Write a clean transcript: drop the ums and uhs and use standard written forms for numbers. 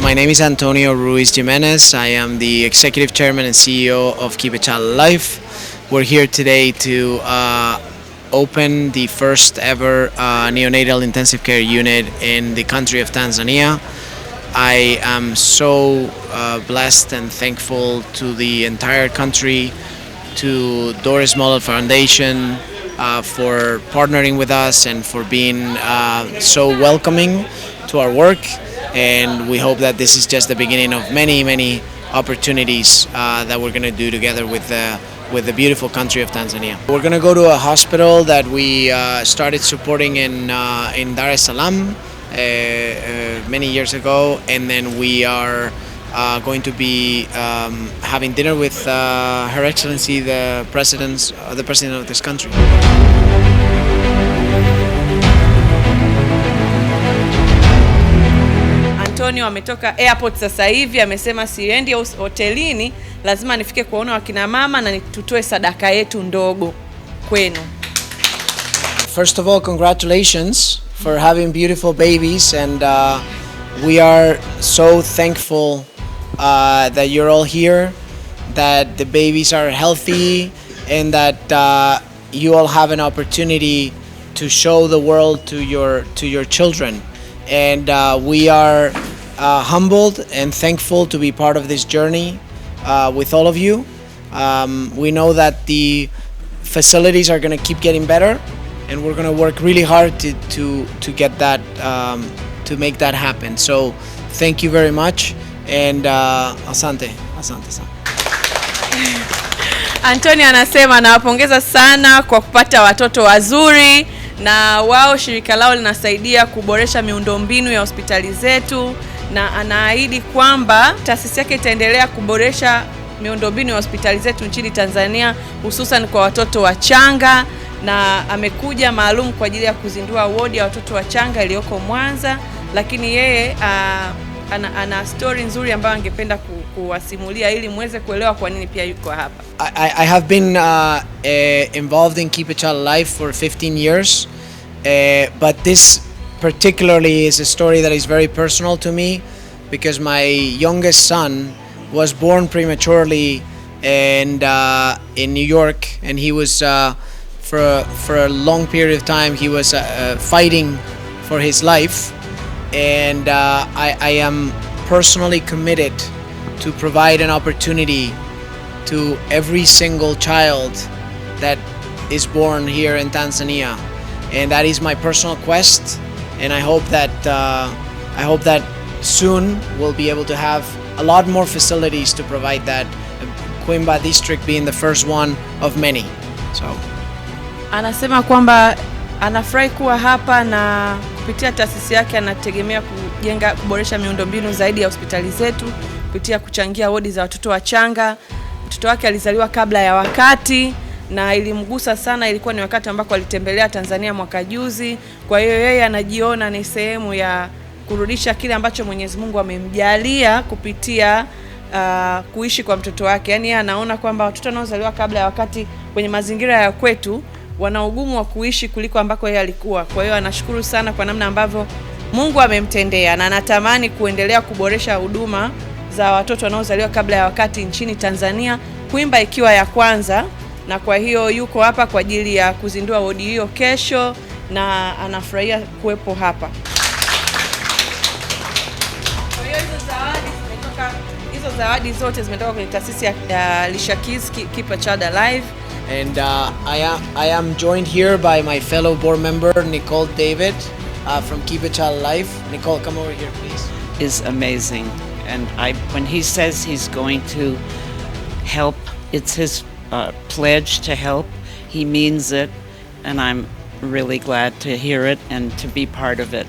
my name is Antonio Ruiz Jimenez. I am the Executive Chairman and CEO of Keep a Child Alive. We're here today to open the first ever neonatal intensive care unit in the country of Tanzania. I am so blessed and thankful to the entire country, to Doris Model Foundation for partnering with us and for being so welcoming to our work. And we hope that this is just the beginning of many, many opportunities that we're going to do together with the beautiful country of Tanzania. We're going to go to a hospital that we started supporting in Dar es Salaam many years ago, and then we are going to be having dinner with Her Excellency the President of this country. Antonio ametoka airport sasa hivi, amesema siendi hotelini, lazima nifike kuona wakina mama na tutoe sadaka yetu ndogo kwenu. First of all, congratulations for having beautiful babies, and we are so thankful that you're all here, that the babies are healthy, and that you all have an opportunity to show the world to your children. And we are humbled and thankful to be part of this journey with all of you. We know that the facilities are going to keep getting better, and we're going to work really hard to get that, to make that happen. So thank you very much, and asante sana. Antonio anasema anawapongeza sana kwa kupata watoto wazuri, na wao shirika lao linasaidia kuboresha miundombinu ya hospitali zetu, na anaahidi kwamba taasisi yake itaendelea kuboresha miundombinu ya hospitali zetu nchini Tanzania, hususan kwa watoto wachanga, na amekuja maalum kwa ajili ya kuzindua wodi ya watoto wachanga iliyoko Mwanza, lakini yeye ana story nzuri ambayo angependa kuwasimulia ili muweze kuelewa kwa nini pia yuko hapa. I have been involved in Keep a Child Alive for 15 years, but this particularly is a story that is very personal to me, because my youngest son was born prematurely and in New York, and he was for a long period of time he was fighting for his life, and I am personally committed to provide an opportunity to every single child that is born here in Tanzania, and that is my personal quest. And I hope that soon we'll be able to have a lot more facilities to provide that, Kwimba district being the first one of many. So anasema kwamba anafurahi kuwa hapa, na kupitia taasisi yake anategemea kuboresha miundombinu zaidi ya hospitali zetu kupitia kuchangia wodi za watoto wachanga. Mtoto wake alizaliwa kabla ya wakati na ilimgusa sana. Ilikuwa ni wakati ambako alitembelea Tanzania mwaka juzi. Kwa hiyo yeye anajiona ni sehemu ya kurudisha kile ambacho Mwenyezi Mungu amemjalia kupitia kuishi kwa mtoto wake. Yaani yeye anaona kwamba watoto wanaozaliwa kabla ya wakati kwenye mazingira ya kwetu wana ugumu wa kuishi kuliko ambako yeye alikuwa. Kwa hiyo anashukuru sana kwa namna ambavyo Mungu amemtendea, na anatamani kuendelea kuboresha huduma za watoto wanaozaliwa kabla ya wakati nchini Tanzania, Kwimba ikiwa ya kwanza. Na kwa hiyo yuko hapa kwa ajili ya kuzindua wodi hiyo kesho, na anafurahia kuwepo hapa. Kwa hiyo hizo zawadi zote zimetoka kwenye taasisi ya Lisha Kids Keep a Child Alive. And I am joined here by my fellow board member Nicole David from Keep a Child Alive. Nicole, come over here, please. Is amazing, and when he says he's going to help, it's his pledge to help. He means it, and I'm really glad to hear it and to be part of it.